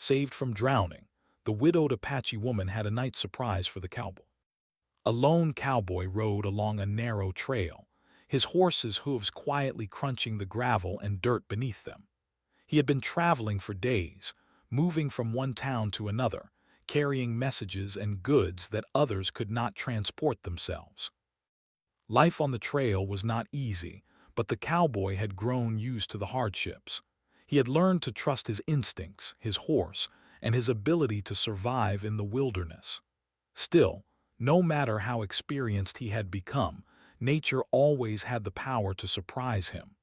saved from drowning, the widowed Apache woman had a night surprise for the cowboy. A lone cowboy rode along a narrow trail, his horse's hooves quietly crunching the gravel and dirt beneath them. He had been traveling for days, moving from one town to another, carrying messages and goods that others could not transport themselves. Life on the trail was not easy, but the cowboy had grown used to the hardships. He had learned to trust his instincts, his horse, and his ability to survive in the wilderness. Still, no matter how experienced he had become, nature always had the power to surprise him.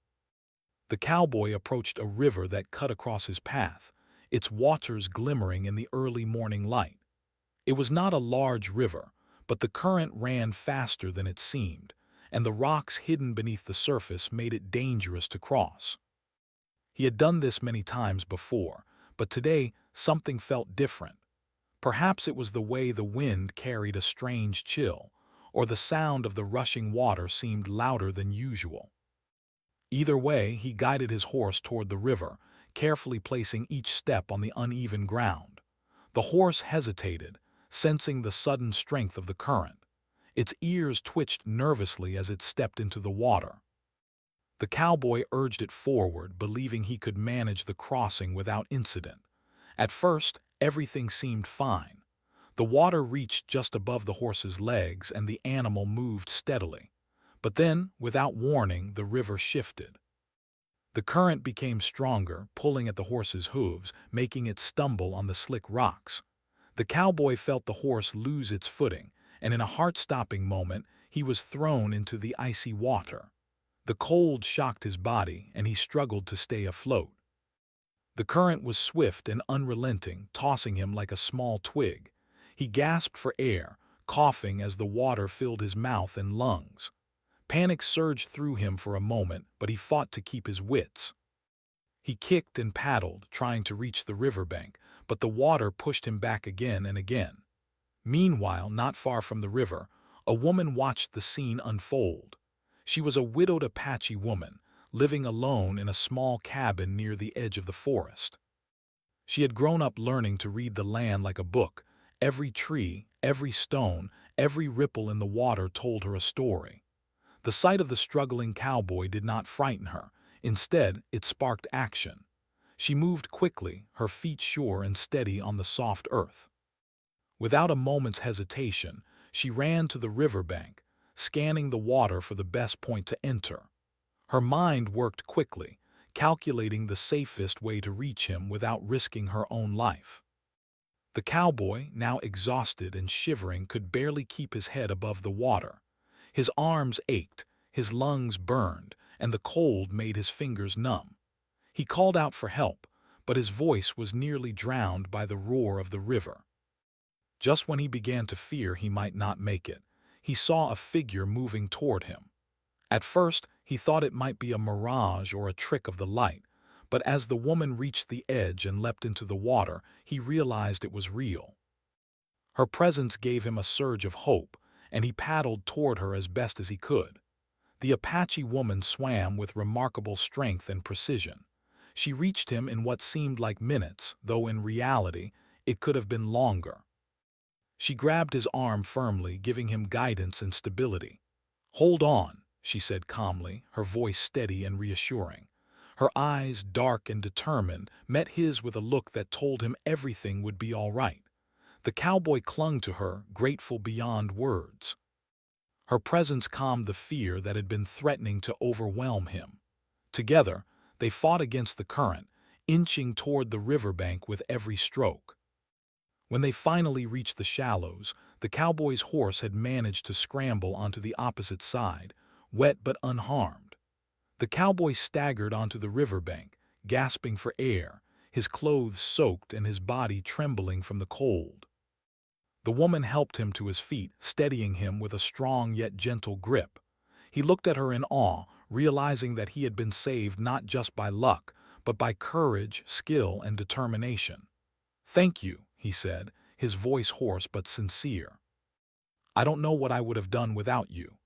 The cowboy approached a river that cut across his path, its waters glimmering in the early morning light. It was not a large river, but the current ran faster than it seemed, and the rocks hidden beneath the surface made it dangerous to cross. He had done this many times before, but today something felt different. Perhaps it was the way the wind carried a strange chill, or the sound of the rushing water seemed louder than usual. Either way, he guided his horse toward the river, carefully placing each step on the uneven ground. The horse hesitated, sensing the sudden strength of the current. Its ears twitched nervously as it stepped into the water. The cowboy urged it forward, believing he could manage the crossing without incident. At first, everything seemed fine. The water reached just above the horse's legs and the animal moved steadily. But then, without warning, the river shifted. The current became stronger, pulling at the horse's hooves, making it stumble on the slick rocks. The cowboy felt the horse lose its footing, and in a heart-stopping moment, he was thrown into the icy water. The cold shocked his body, and he struggled to stay afloat. The current was swift and unrelenting, tossing him like a small twig. He gasped for air, coughing as the water filled his mouth and lungs. Panic surged through him for a moment, but he fought to keep his wits. He kicked and paddled, trying to reach the riverbank, but the water pushed him back again and again. Meanwhile, not far from the river, a woman watched the scene unfold. She was a widowed Apache woman, living alone in a small cabin near the edge of the forest. She had grown up learning to read the land like a book. Every tree, every stone, every ripple in the water told her a story. The sight of the struggling cowboy did not frighten her. Instead, it sparked action. She moved quickly, her feet sure and steady on the soft earth. Without a moment's hesitation, she ran to the riverbank, scanning the water for the best point to enter. Her mind worked quickly, calculating the safest way to reach him without risking her own life. The cowboy, now exhausted and shivering, could barely keep his head above the water. His arms ached, his lungs burned, and the cold made his fingers numb. He called out for help, but his voice was nearly drowned by the roar of the river. Just when he began to fear he might not make it, he saw a figure moving toward him. At first, he thought it might be a mirage or a trick of the light, but as the woman reached the edge and leapt into the water, he realized it was real. Her presence gave him a surge of hope, and he paddled toward her as best as he could. The Apache woman swam with remarkable strength and precision. She reached him in what seemed like minutes, though in reality, it could have been longer. She grabbed his arm firmly, giving him guidance and stability. "Hold on," she said calmly, her voice steady and reassuring. Her eyes, dark and determined, met his with a look that told him everything would be all right. The cowboy clung to her, grateful beyond words. Her presence calmed the fear that had been threatening to overwhelm him. Together, they fought against the current, inching toward the riverbank with every stroke. When they finally reached the shallows, the cowboy's horse had managed to scramble onto the opposite side, wet but unharmed. The cowboy staggered onto the riverbank, gasping for air, his clothes soaked and his body trembling from the cold. The woman helped him to his feet, steadying him with a strong yet gentle grip. He looked at her in awe, realizing that he had been saved not just by luck, but by courage, skill, and determination. "Thank you," he said, his voice hoarse but sincere. "I don't know what I would have done without you."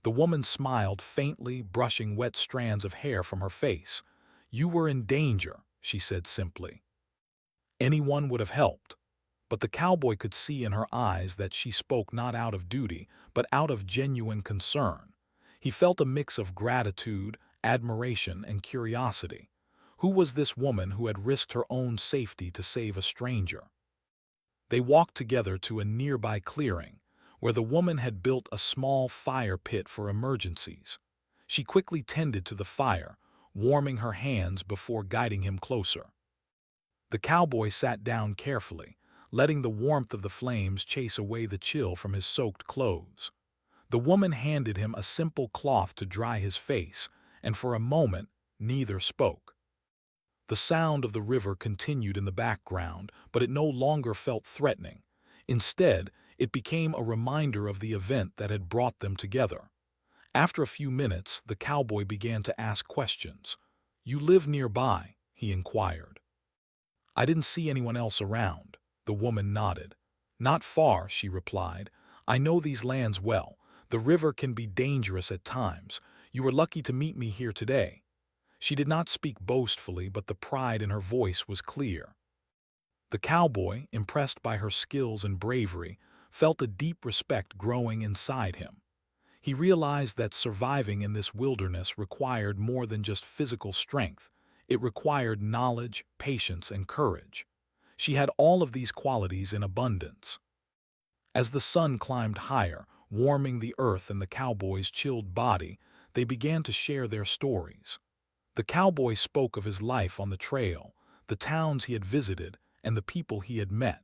The woman smiled faintly, brushing wet strands of hair from her face. "You were in danger," she said simply. Anyone would have helped, but the cowboy could see in her eyes that she spoke not out of duty, but out of genuine concern. He felt a mix of gratitude, admiration, and curiosity. Who was this woman who had risked her own safety to save a stranger? They walked together to a nearby clearing, where the woman had built a small fire pit for emergencies. She quickly tended to the fire, warming her hands before guiding him closer. The cowboy sat down carefully, letting the warmth of the flames chase away the chill from his soaked clothes. The woman handed him a simple cloth to dry his face, and for a moment, neither spoke. The sound of the river continued in the background, but it no longer felt threatening. Instead, it became a reminder of the event that had brought them together. After a few minutes, the cowboy began to ask questions. "You live nearby?" he inquired. "I didn't see anyone else around." The woman nodded. "Not far," she replied. "I know these lands well. The river can be dangerous at times. You were lucky to meet me here today." She did not speak boastfully, but the pride in her voice was clear. The cowboy, impressed by her skills and bravery, felt a deep respect growing inside him. He realized that surviving in this wilderness required more than just physical strength. It required knowledge, patience, and courage. She had all of these qualities in abundance. As the sun climbed higher, warming the earth and the cowboy's chilled body, they began to share their stories. The cowboy spoke of his life on the trail, the towns he had visited, and the people he had met.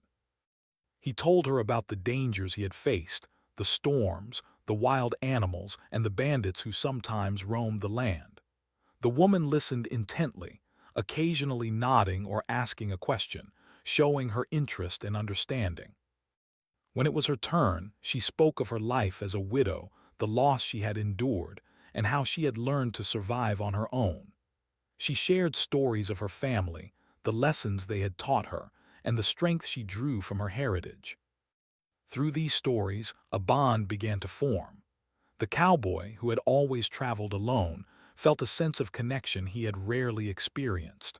He told her about the dangers he had faced, the storms, the wild animals, and the bandits who sometimes roamed the land. The woman listened intently, occasionally nodding or asking a question, showing her interest and understanding. When it was her turn, she spoke of her life as a widow, the loss she had endured, and how she had learned to survive on her own. She shared stories of her family, the lessons they had taught her, and the strength she drew from her heritage. Through these stories, a bond began to form. The cowboy, who had always traveled alone, felt a sense of connection he had rarely experienced.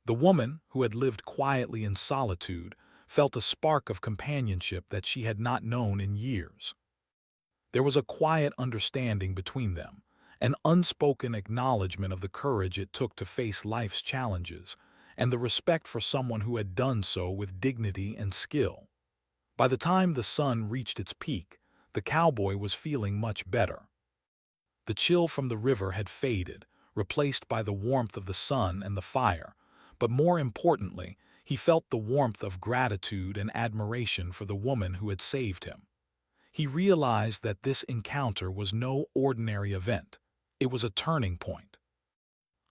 The woman, who had lived quietly in solitude, felt a spark of companionship that she had not known in years. There was a quiet understanding between them, an unspoken acknowledgement of the courage it took to face life's challenges, and the respect for someone who had done so with dignity and skill. By the time the sun reached its peak, the cowboy was feeling much better. The chill from the river had faded, replaced by the warmth of the sun and the fire, but more importantly, he felt the warmth of gratitude and admiration for the woman who had saved him. He realized that this encounter was no ordinary event. It was a turning point.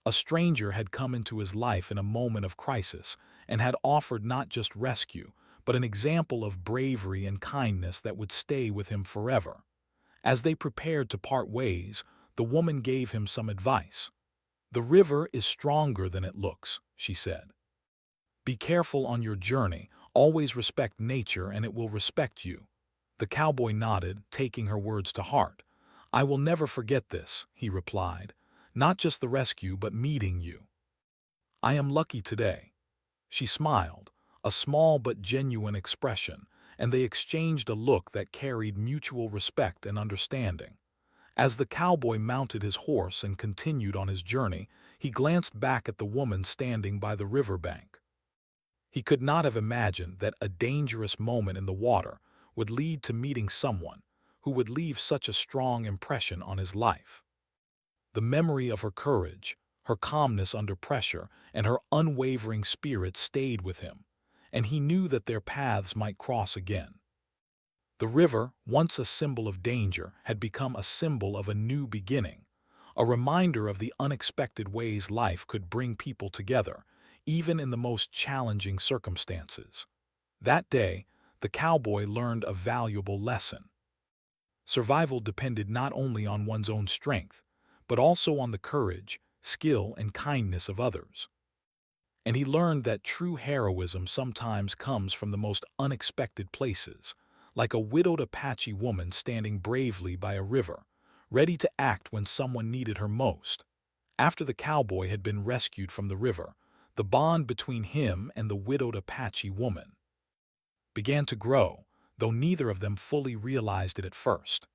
A stranger had come into his life in a moment of crisis and had offered not just rescue, but an example of bravery and kindness that would stay with him forever. As they prepared to part ways, the woman gave him some advice. "The river is stronger than it looks," she said. "Be careful on your journey, always respect nature and it will respect you." The cowboy nodded, taking her words to heart. "I will never forget this," he replied. "Not just the rescue, but meeting you. I am lucky today." She smiled, a small but genuine expression, and they exchanged a look that carried mutual respect and understanding. As the cowboy mounted his horse and continued on his journey, he glanced back at the woman standing by the riverbank. He could not have imagined that a dangerous moment in the water would lead to meeting someone who would leave such a strong impression on his life. The memory of her courage, her calmness under pressure, and her unwavering spirit stayed with him, and he knew that their paths might cross again. The river, once a symbol of danger, had become a symbol of a new beginning, a reminder of the unexpected ways life could bring people together, even in the most challenging circumstances. That day, the cowboy learned a valuable lesson. Survival depended not only on one's own strength, but also on the courage, skill, and kindness of others. And he learned that true heroism sometimes comes from the most unexpected places, like a widowed Apache woman standing bravely by a river, ready to act when someone needed her most. After the cowboy had been rescued from the river, The bond between him and the widowed Apache woman began to grow, though neither of them fully realized it at first.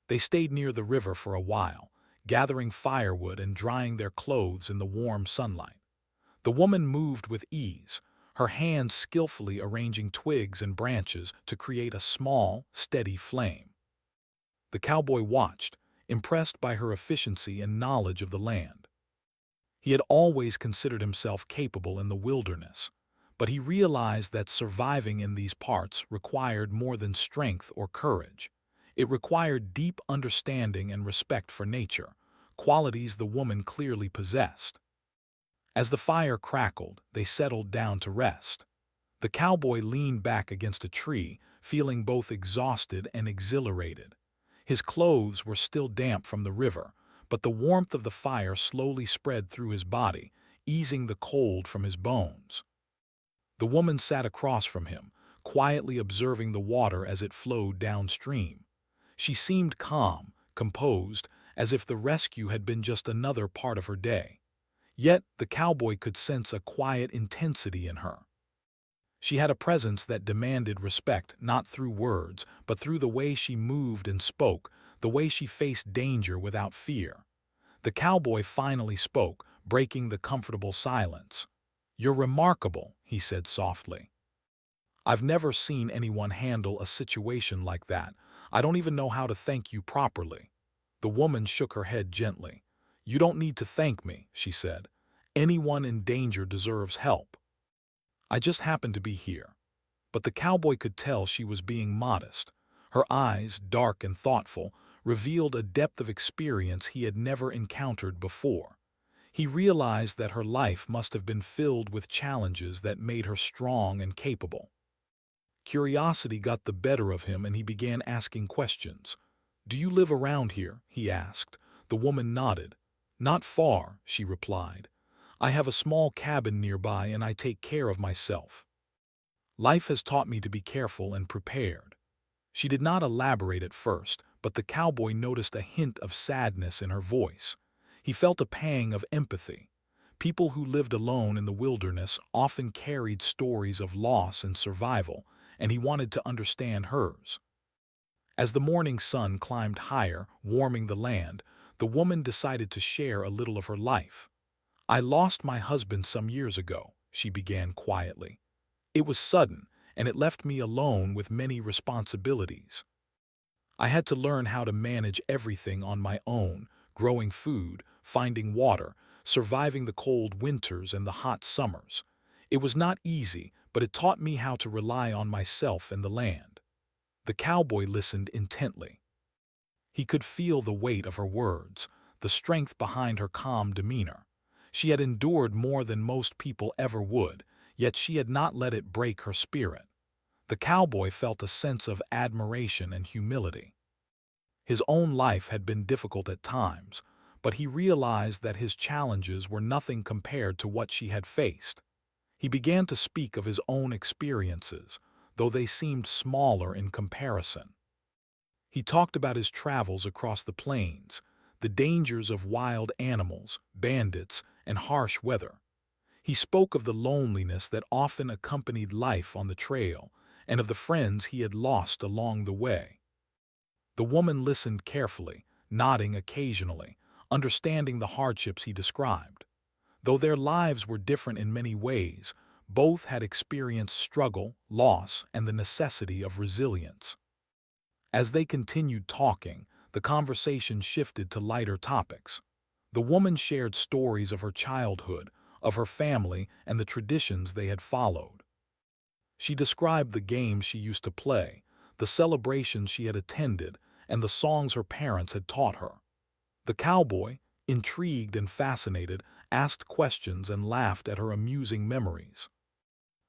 They stayed near the river for a while, gathering firewood and drying their clothes in the warm sunlight. The woman moved with ease, her hands skillfully arranging twigs and branches to create a small, steady flame. The cowboy watched, impressed by her efficiency and knowledge of the land. He had always considered himself capable in the wilderness, but he realized that surviving in these parts required more than strength or courage. It required deep understanding and respect for nature, qualities the woman clearly possessed. As the fire crackled, they settled down to rest. The cowboy leaned back against a tree, feeling both exhausted and exhilarated. His clothes were still damp from the river, but the warmth of the fire slowly spread through his body, easing the cold from his bones. The woman sat across from him, quietly observing the water as it flowed downstream. She seemed calm, composed, as if the rescue had been just another part of her day. Yet the cowboy could sense a quiet intensity in her. She had a presence that demanded respect not through words, but through the way she moved and spoke, the way she faced danger without fear. The cowboy finally spoke, breaking the comfortable silence. "You're remarkable," he said softly. "I've never seen anyone handle a situation like that. I don't even know how to thank you properly." The woman shook her head gently. "You don't need to thank me," she said. "Anyone in danger deserves help. I just happened to be here." But the cowboy could tell she was being modest. Her eyes, dark and thoughtful, revealed a depth of experience he had never encountered before. He realized that her life must have been filled with challenges that made her strong and capable. Curiosity got the better of him and he began asking questions. "Do you live around here?" he asked. The woman nodded. "Not far," she replied. "I have a small cabin nearby and I take care of myself. Life has taught me to be careful and prepared." She did not elaborate at first, but the cowboy noticed a hint of sadness in her voice. He felt a pang of empathy. People who lived alone in the wilderness often carried stories of loss and survival, and he wanted to understand hers. As the morning sun climbed higher, warming the land, the woman decided to share a little of her life. "I lost my husband some years ago," she began quietly. "It was sudden, and it left me alone with many responsibilities. I had to learn how to manage everything on my own, growing food, finding water, surviving the cold winters and the hot summers. It was not easy, but it taught me how to rely on myself and the land." The cowboy listened intently. He could feel the weight of her words, the strength behind her calm demeanor. She had endured more than most people ever would, yet she had not let it break her spirit. The cowboy felt a sense of admiration and humility. His own life had been difficult at times, but he realized that his challenges were nothing compared to what she had faced. He began to speak of his own experiences, though they seemed smaller in comparison. He talked about his travels across the plains, the dangers of wild animals, bandits, and harsh weather. He spoke of the loneliness that often accompanied life on the trail, and of the friends he had lost along the way. The woman listened carefully, nodding occasionally, understanding the hardships he described. Though their lives were different in many ways, both had experienced struggle, loss, and the necessity of resilience. As they continued talking, the conversation shifted to lighter topics. The woman shared stories of her childhood, of her family, and the traditions they had followed. She described the games she used to play, the celebrations she had attended, and the songs her parents had taught her. The cowboy, intrigued and fascinated, asked questions and laughed at her amusing memories.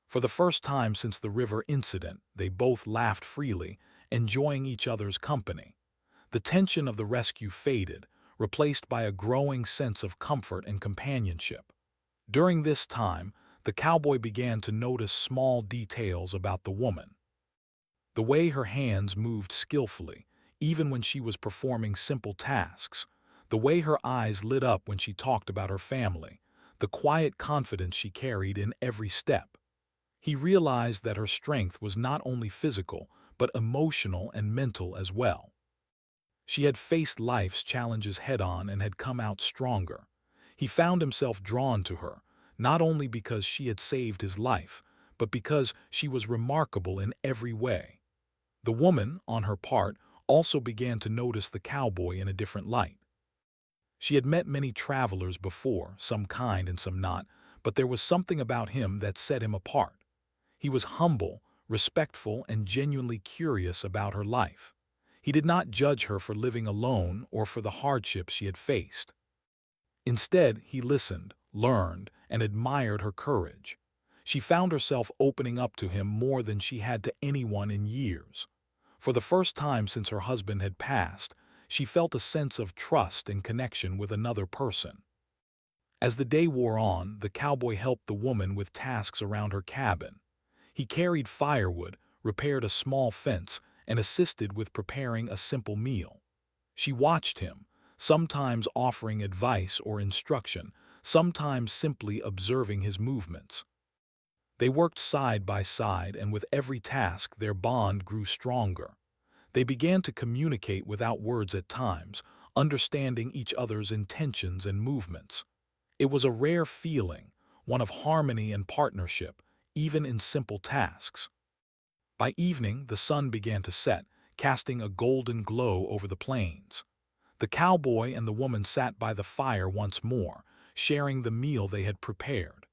For the first time since the river incident, they both laughed freely, enjoying each other's company. The tension of the rescue faded, replaced by a growing sense of comfort and companionship. During this time, the cowboy began to notice small details about the woman. The way her hands moved skillfully, even when she was performing simple tasks, the way her eyes lit up when she talked about her family, the quiet confidence she carried in every step. He realized that her strength was not only physical, but emotional and mental as well. She had faced life's challenges head-on and had come out stronger. He found himself drawn to her, not only because she had saved his life, but because she was remarkable in every way. The woman, on her part, also began to notice the cowboy in a different light. She had met many travelers before, some kind and some not, but there was something about him that set him apart. He was humble, respectful, and genuinely curious about her life. He did not judge her for living alone or for the hardships she had faced. Instead, he listened, learned, and admired her courage. She found herself opening up to him more than she had to anyone in years. For the first time since her husband had passed, she felt a sense of trust and connection with another person. As the day wore on, the cowboy helped the woman with tasks around her cabin. He carried firewood, repaired a small fence, and assisted with preparing a simple meal. She watched him, sometimes offering advice or instruction, sometimes simply observing his movements. They worked side by side, and with every task their bond grew stronger. They began to communicate without words at times, understanding each other's intentions and movements. It was a rare feeling, one of harmony and partnership, even in simple tasks. By evening, the sun began to set, casting a golden glow over the plains. The cowboy and the woman sat by the fire once more, sharing the meal they had prepared.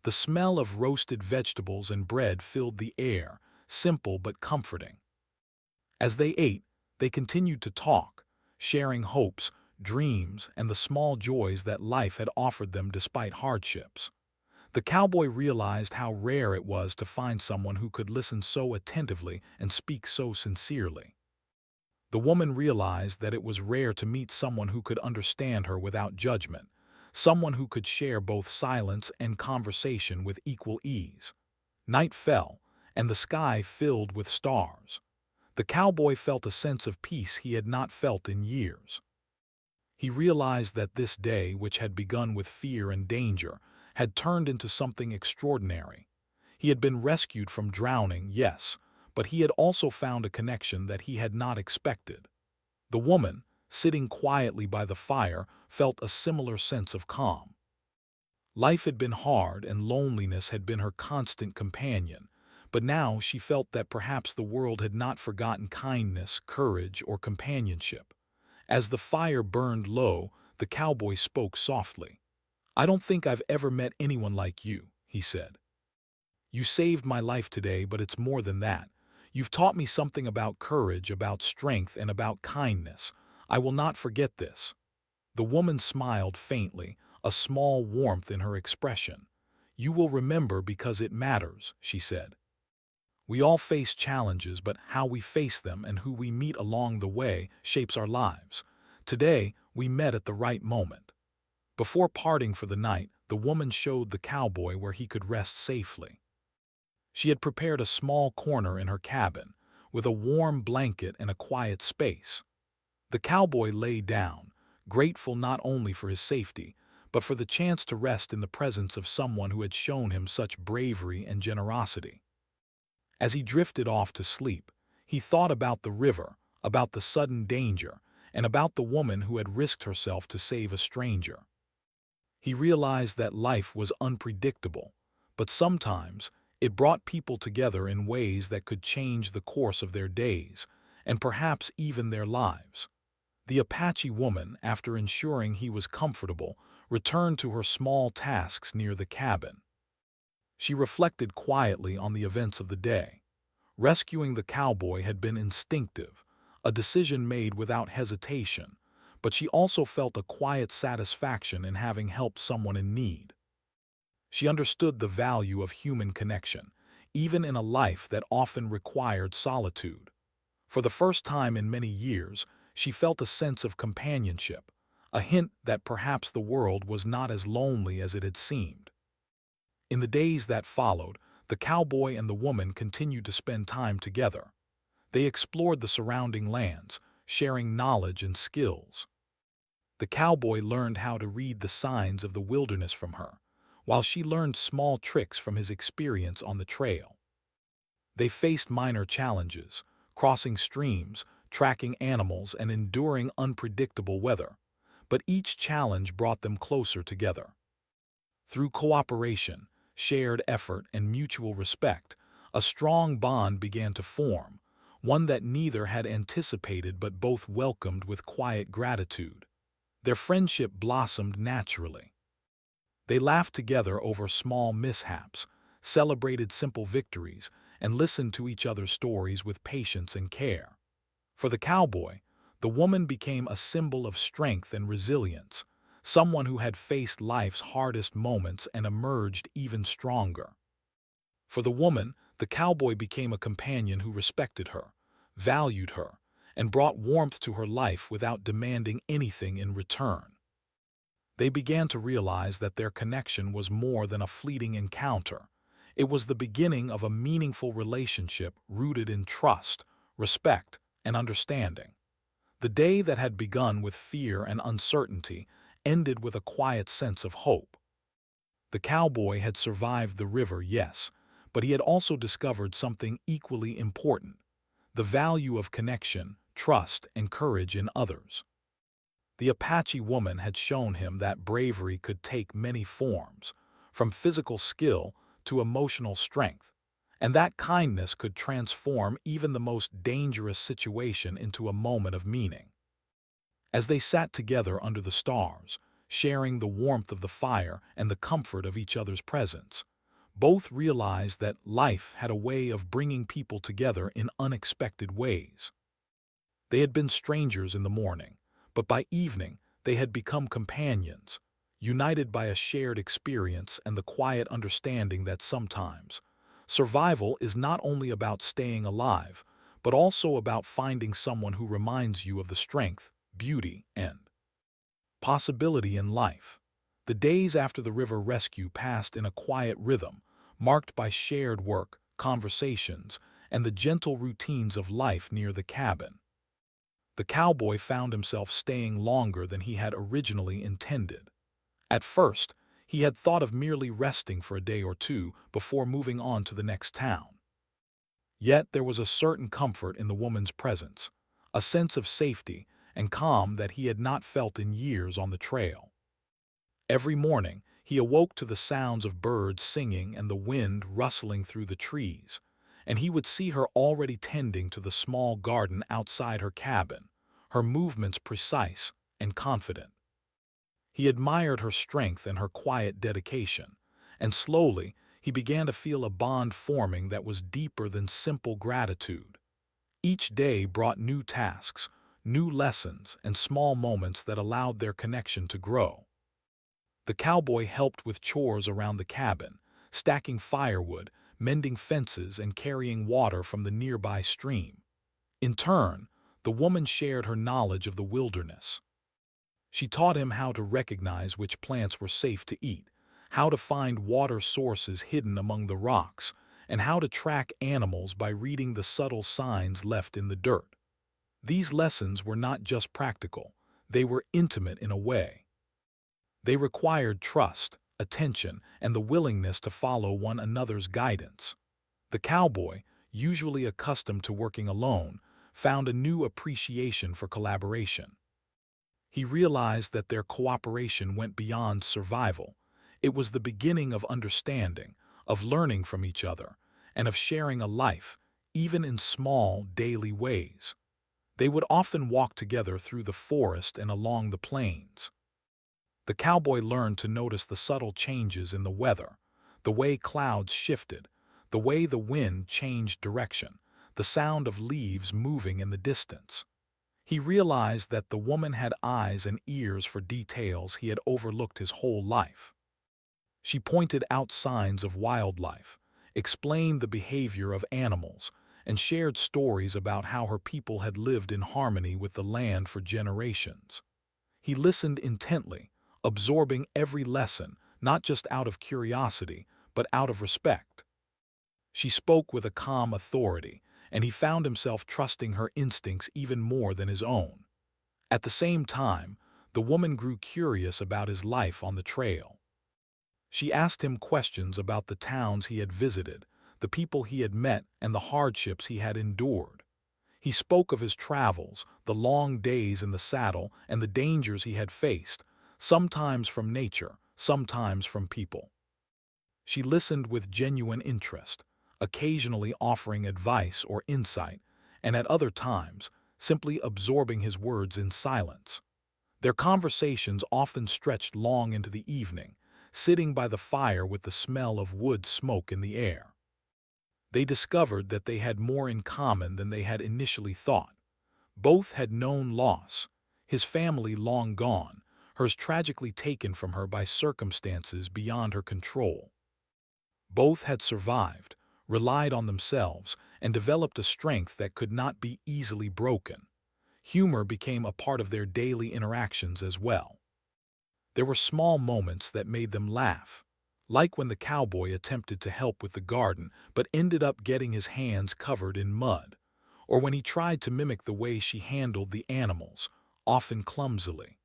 The smell of roasted vegetables and bread filled the air, simple but comforting. As they ate, they continued to talk, sharing hopes, dreams, and the small joys that life had offered them despite hardships. The cowboy realized how rare it was to find someone who could listen so attentively and speak so sincerely. The woman realized that it was rare to meet someone who could understand her without judgment, someone who could share both silence and conversation with equal ease. Night fell, and the sky filled with stars. The cowboy felt a sense of peace he had not felt in years. He realized that this day, which had begun with fear and danger, had turned into something extraordinary. He had been rescued from drowning, yes, but he had also found a connection that he had not expected. The woman, sitting quietly by the fire, felt a similar sense of calm. Life had been hard and loneliness had been her constant companion, but now she felt that perhaps the world had not forgotten kindness, courage, or companionship. As the fire burned low, the cowboy spoke softly. "I don't think I've ever met anyone like you," he said. "You saved my life today, but it's more than that. You've taught me something about courage, about strength, and about kindness. I will not forget this." The woman smiled faintly, a small warmth in her expression. "You will remember because it matters," she said. "We all face challenges, but how we face them and who we meet along the way shapes our lives. Today, we met at the right moment." Before parting for the night, the woman showed the cowboy where he could rest safely. She had prepared a small corner in her cabin, with a warm blanket and a quiet space. The cowboy lay down, grateful not only for his safety, but for the chance to rest in the presence of someone who had shown him such bravery and generosity. As he drifted off to sleep, he thought about the river, about the sudden danger, and about the woman who had risked herself to save a stranger. He realized that life was unpredictable, but sometimes it brought people together in ways that could change the course of their days, and perhaps even their lives. The Apache woman, after ensuring he was comfortable, returned to her small tasks near the cabin. She reflected quietly on the events of the day. Rescuing the cowboy had been instinctive, a decision made without hesitation, but she also felt a quiet satisfaction in having helped someone in need. She understood the value of human connection, even in a life that often required solitude. For the first time in many years, she felt a sense of companionship, a hint that perhaps the world was not as lonely as it had seemed. In the days that followed, the cowboy and the woman continued to spend time together. They explored the surrounding lands, sharing knowledge and skills. The cowboy learned how to read the signs of the wilderness from her, while she learned small tricks from his experience on the trail. They faced minor challenges, crossing streams, tracking animals, and enduring unpredictable weather, but each challenge brought them closer together. Through cooperation, shared effort, and mutual respect, a strong bond began to form, one that neither had anticipated but both welcomed with quiet gratitude. Their friendship blossomed naturally. They laughed together over small mishaps, celebrated simple victories, and listened to each other's stories with patience and care. For the cowboy, the woman became a symbol of strength and resilience, someone who had faced life's hardest moments and emerged even stronger. For the woman, the cowboy became a companion who respected her, valued her, and brought warmth to her life without demanding anything in return. They began to realize that their connection was more than a fleeting encounter. It was the beginning of a meaningful relationship rooted in trust, respect, and understanding. The day that had begun with fear and uncertainty ended with a quiet sense of hope. The cowboy had survived the river, yes, but he had also discovered something equally important: the value of connection, trust, and courage in others. The Apache woman had shown him that bravery could take many forms, from physical skill to emotional strength, and that kindness could transform even the most dangerous situation into a moment of meaning. As they sat together under the stars, sharing the warmth of the fire and the comfort of each other's presence, both realized that life had a way of bringing people together in unexpected ways. They had been strangers in the morning, but by evening they had become companions, united by a shared experience and the quiet understanding that sometimes survival is not only about staying alive, but also about finding someone who reminds you of the strength, beauty, and possibility in life. The days after the river rescue passed in a quiet rhythm, marked by shared work, conversations, and the gentle routines of life near the cabin. The cowboy found himself staying longer than he had originally intended. At first, he had thought of merely resting for a day or two before moving on to the next town. Yet there was a certain comfort in the woman's presence, a sense of safety and calm that he had not felt in years on the trail. Every morning, he awoke to the sounds of birds singing and the wind rustling through the trees, and he would see her already tending to the small garden outside her cabin, her movements precise and confident. He admired her strength and her quiet dedication, and slowly he began to feel a bond forming that was deeper than simple gratitude. Each day brought new tasks, new lessons, and small moments that allowed their connection to grow. The cowboy helped with chores around the cabin, stacking firewood, mending fences, and carrying water from the nearby stream. In turn, the woman shared her knowledge of the wilderness. She taught him how to recognize which plants were safe to eat, how to find water sources hidden among the rocks, and how to track animals by reading the subtle signs left in the dirt. These lessons were not just practical, they were intimate in a way. They required trust, attention, and the willingness to follow one another's guidance. The cowboy, usually accustomed to working alone, found a new appreciation for collaboration. He realized that their cooperation went beyond survival. It was the beginning of understanding, of learning from each other, and of sharing a life, even in small, daily ways. They would often walk together through the forest and along the plains. The cowboy learned to notice the subtle changes in the weather, the way clouds shifted, the way the wind changed direction, the sound of leaves moving in the distance. He realized that the woman had eyes and ears for details he had overlooked his whole life. She pointed out signs of wildlife, explained the behavior of animals, and shared stories about how her people had lived in harmony with the land for generations. He listened intently, absorbing every lesson, not just out of curiosity, but out of respect. She spoke with a calm authority, and he found himself trusting her instincts even more than his own. At the same time, the woman grew curious about his life on the trail. She asked him questions about the towns he had visited, the people he had met, and the hardships he had endured. He spoke of his travels, the long days in the saddle, and the dangers he had faced, sometimes from nature, sometimes from people. She listened with genuine interest, occasionally offering advice or insight, and at other times, simply absorbing his words in silence. Their conversations often stretched long into the evening, sitting by the fire with the smell of wood smoke in the air. They discovered that they had more in common than they had initially thought. Both had known loss, his family long gone, hers tragically taken from her by circumstances beyond her control. Both had survived, relied on themselves, and developed a strength that could not be easily broken. Humor became a part of their daily interactions as well. There were small moments that made them laugh, like when the cowboy attempted to help with the garden but ended up getting his hands covered in mud, or when he tried to mimic the way she handled the animals, often clumsily.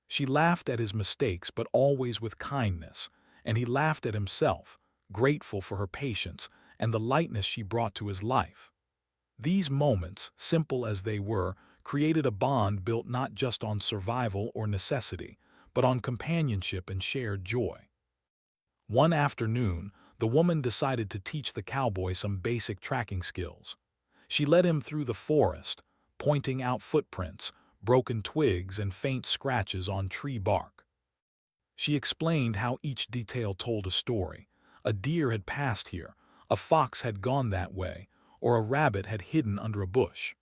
She laughed at his mistakes but always with kindness, and he laughed at himself, grateful for her patience and the lightness she brought to his life. These moments, simple as they were, created a bond built not just on survival or necessity, but on companionship and shared joy. One afternoon, the woman decided to teach the cowboy some basic tracking skills. She led him through the forest, pointing out footprints, broken twigs, and faint scratches on tree bark. She explained how each detail told a story. A deer had passed here, a fox had gone that way, or a rabbit had hidden under a bush.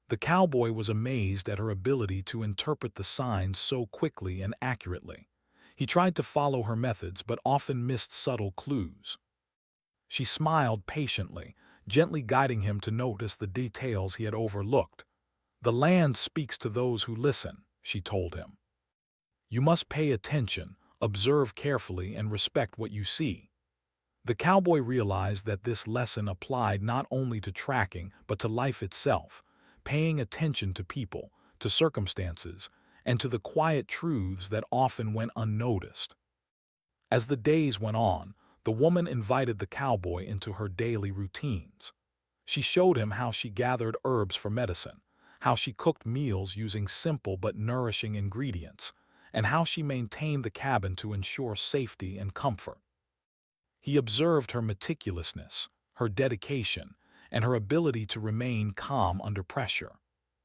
The cowboy was amazed at her ability to interpret the signs so quickly and accurately. He tried to follow her methods but often missed subtle clues. She smiled patiently, gently guiding him to notice the details he had overlooked. "The land speaks to those who listen," she told him. "You must pay attention, observe carefully, and respect what you see." The cowboy realized that this lesson applied not only to tracking but to life itself, paying attention to people, to circumstances, and to the quiet truths that often went unnoticed. As the days went on, the woman invited the cowboy into her daily routines. She showed him how she gathered herbs for medicine, how she cooked meals using simple but nourishing ingredients, and how she maintained the cabin to ensure safety and comfort. He observed her meticulousness, her dedication, and her ability to remain calm under pressure.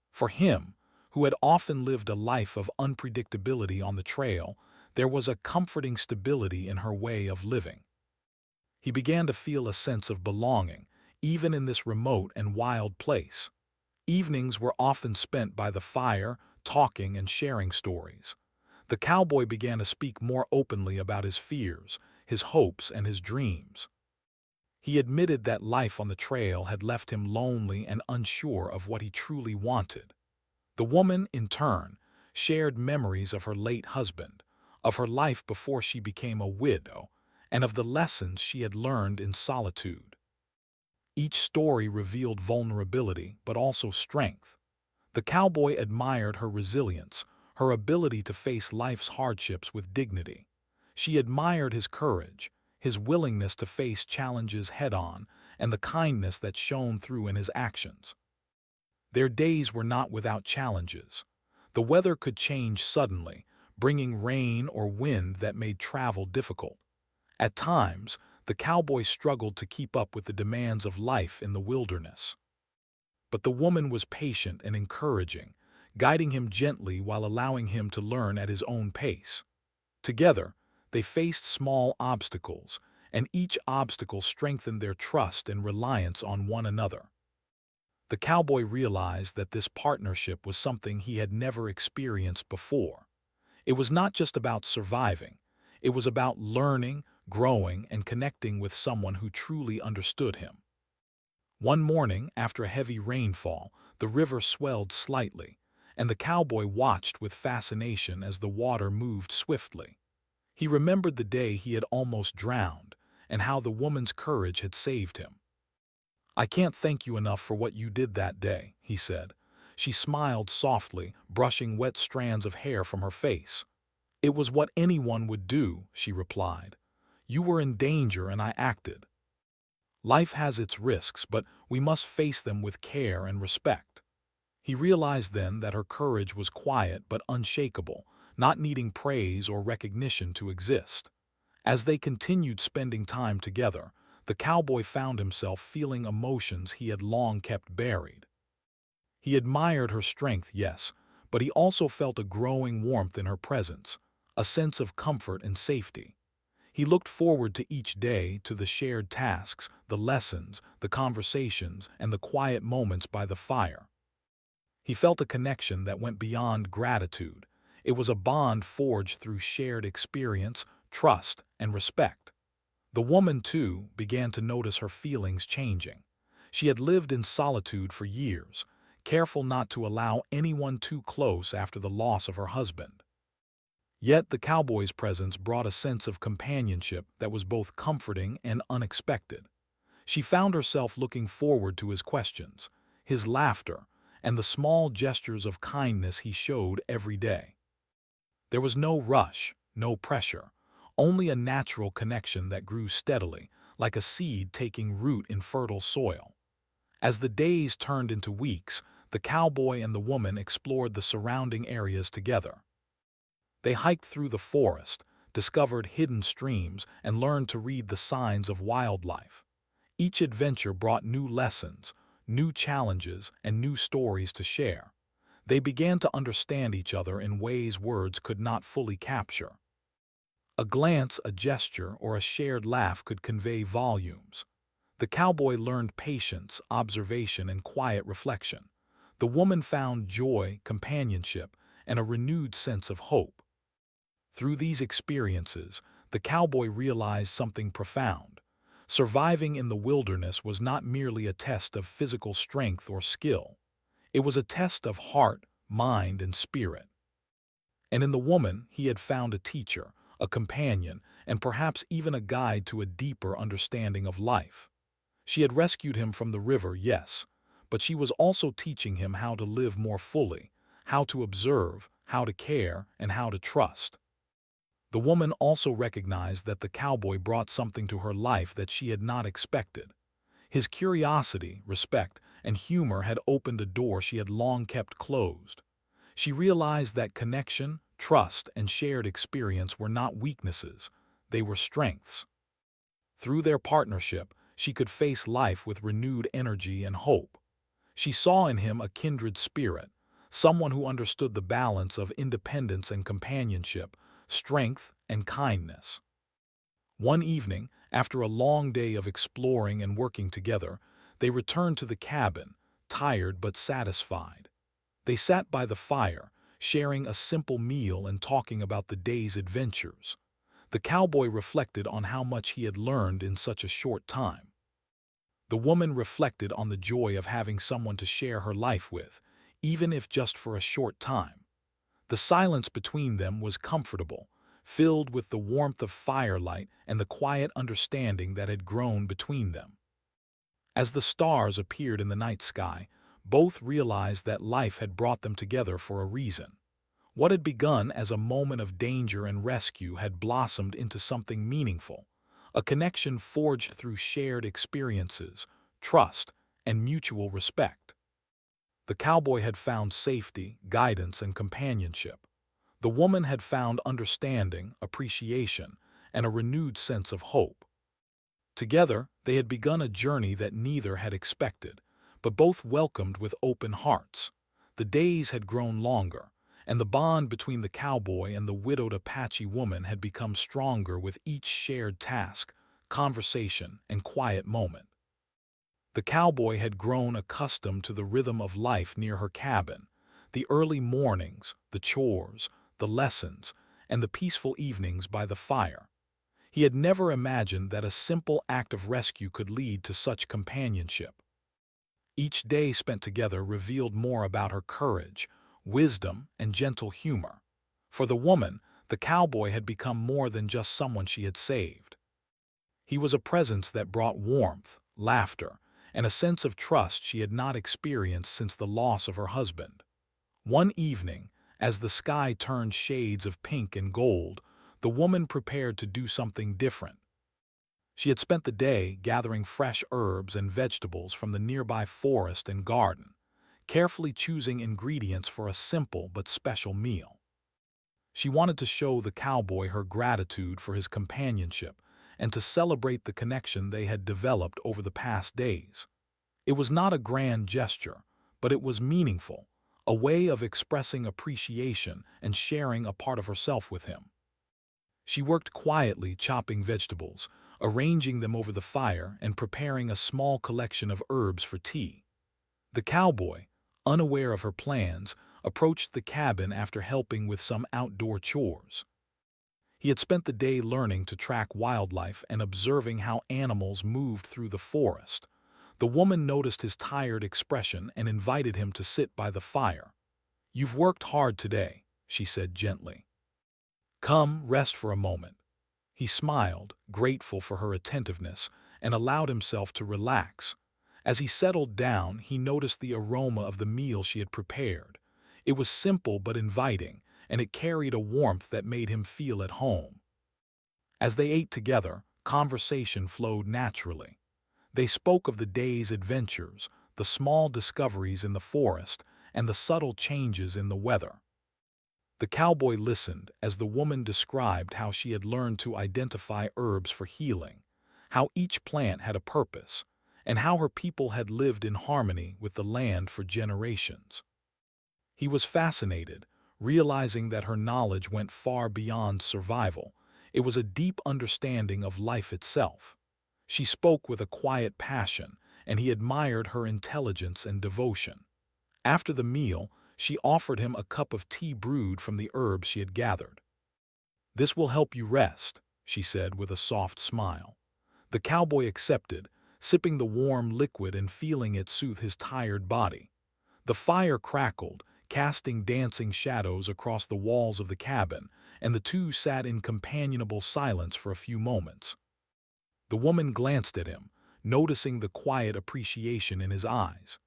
For him, who had often lived a life of unpredictability on the trail, there was a comforting stability in her way of living. He began to feel a sense of belonging, even in this remote and wild place. Evenings were often spent by the fire, talking and sharing stories. The cowboy began to speak more openly about his fears, his hopes, and his dreams. He admitted that life on the trail had left him lonely and unsure of what he truly wanted. The woman, in turn, shared memories of her late husband, of her life before she became a widow, and of the lessons she had learned in solitude. Each story revealed vulnerability but also strength. The cowboy admired her resilience, her ability to face life's hardships with dignity. She admired his courage, his willingness to face challenges head-on, and the kindness that shone through in his actions. Their days were not without challenges. The weather could change suddenly, bringing rain or wind that made travel difficult. At times, the cowboy struggled to keep up with the demands of life in the wilderness. But the woman was patient and encouraging, guiding him gently while allowing him to learn at his own pace. Together, they faced small obstacles, and each obstacle strengthened their trust and reliance on one another. The cowboy realized that this partnership was something he had never experienced before. It was not just about surviving. It was about learning, growing, and connecting with someone who truly understood him. One morning, after a heavy rainfall, the river swelled slightly, and the cowboy watched with fascination as the water moved swiftly. He remembered the day he had almost drowned, and how the woman's courage had saved him. "I can't thank you enough for what you did that day," he said. She smiled softly, brushing wet strands of hair from her face. "It was what anyone would do," she replied. You were in danger and I acted. Life has its risks, but we must face them with care and respect. He realized then that her courage was quiet but unshakable, not needing praise or recognition to exist. As they continued spending time together, the cowboy found himself feeling emotions he had long kept buried. He admired her strength, yes, but he also felt a growing warmth in her presence, a sense of comfort and safety. He looked forward to each day, to the shared tasks, the lessons, the conversations, and the quiet moments by the fire. He felt a connection that went beyond gratitude. It was a bond forged through shared experience, trust, and respect. The woman, too, began to notice her feelings changing. She had lived in solitude for years, careful not to allow anyone too close after the loss of her husband. Yet the cowboy's presence brought a sense of companionship that was both comforting and unexpected. She found herself looking forward to his questions, his laughter, and the small gestures of kindness he showed every day. There was no rush, no pressure, only a natural connection that grew steadily, like a seed taking root in fertile soil. As the days turned into weeks, the cowboy and the woman explored the surrounding areas together. They hiked through the forest, discovered hidden streams, and learned to read the signs of wildlife. Each adventure brought new lessons, new challenges, and new stories to share. They began to understand each other in ways words could not fully capture. A glance, a gesture, or a shared laugh could convey volumes. The cowboy learned patience, observation, and quiet reflection. The woman found joy, companionship, and a renewed sense of hope. Through these experiences, the cowboy realized something profound. Surviving in the wilderness was not merely a test of physical strength or skill. It was a test of heart, mind, and spirit. And in the woman, he had found a teacher, a companion, and perhaps even a guide to a deeper understanding of life. She had rescued him from the river, yes, but she was also teaching him how to live more fully, how to observe, how to care, and how to trust. The woman also recognized that the cowboy brought something to her life that she had not expected. His curiosity, respect, and humor had opened a door she had long kept closed. She realized that connection, trust, and shared experience were not weaknesses, they were strengths. Through their partnership, she could face life with renewed energy and hope. She saw in him a kindred spirit, someone who understood the balance of independence and companionship, strength and kindness. One evening, after a long day of exploring and working together, they returned to the cabin, tired but satisfied. They sat by the fire, sharing a simple meal and talking about the day's adventures. The cowboy reflected on how much he had learned in such a short time. The woman reflected on the joy of having someone to share her life with, even if just for a short time. The silence between them was comfortable, filled with the warmth of firelight and the quiet understanding that had grown between them. As the stars appeared in the night sky, both realized that life had brought them together for a reason. What had begun as a moment of danger and rescue had blossomed into something meaningful, a connection forged through shared experiences, trust, and mutual respect. The cowboy had found safety, guidance, and companionship. The woman had found understanding, appreciation, and a renewed sense of hope. Together, they had begun a journey that neither had expected, but both welcomed with open hearts. The days had grown longer, and the bond between the cowboy and the widowed Apache woman had become stronger with each shared task, conversation, and quiet moment. The cowboy had grown accustomed to the rhythm of life near her cabin, the early mornings, the chores, the lessons, and the peaceful evenings by the fire. He had never imagined that a simple act of rescue could lead to such companionship. Each day spent together revealed more about her courage, wisdom, and gentle humor. For the woman, the cowboy had become more than just someone she had saved. He was a presence that brought warmth, laughter, and a sense of trust she had not experienced since the loss of her husband. One evening, as the sky turned shades of pink and gold, the woman prepared to do something different. She had spent the day gathering fresh herbs and vegetables from the nearby forest and garden, carefully choosing ingredients for a simple but special meal. She wanted to show the cowboy her gratitude for his companionship and to celebrate the connection they had developed over the past days. It was not a grand gesture, but it was meaningful, a way of expressing appreciation and sharing a part of herself with him. She worked quietly chopping vegetables, arranging them over the fire and preparing a small collection of herbs for tea. The cowboy, unaware of her plans, approached the cabin after helping with some outdoor chores. He had spent the day learning to track wildlife and observing how animals moved through the forest. The woman noticed his tired expression and invited him to sit by the fire. "You've worked hard today," she said gently. "Come, rest for a moment." He smiled, grateful for her attentiveness, and allowed himself to relax. As he settled down, he noticed the aroma of the meal she had prepared. It was simple but inviting, and it carried a warmth that made him feel at home. As they ate together, conversation flowed naturally. They spoke of the day's adventures, the small discoveries in the forest, and the subtle changes in the weather. The cowboy listened as the woman described how she had learned to identify herbs for healing, how each plant had a purpose, and how her people had lived in harmony with the land for generations. He was fascinated, realizing that her knowledge went far beyond survival. It was a deep understanding of life itself. She spoke with a quiet passion, and he admired her intelligence and devotion. After the meal, she offered him a cup of tea brewed from the herbs she had gathered. "This will help you rest," she said with a soft smile. The cowboy accepted, sipping the warm liquid and feeling it soothe his tired body. The fire crackled, casting dancing shadows across the walls of the cabin, and the two sat in companionable silence for a few moments. The woman glanced at him, noticing the quiet appreciation in his eyes.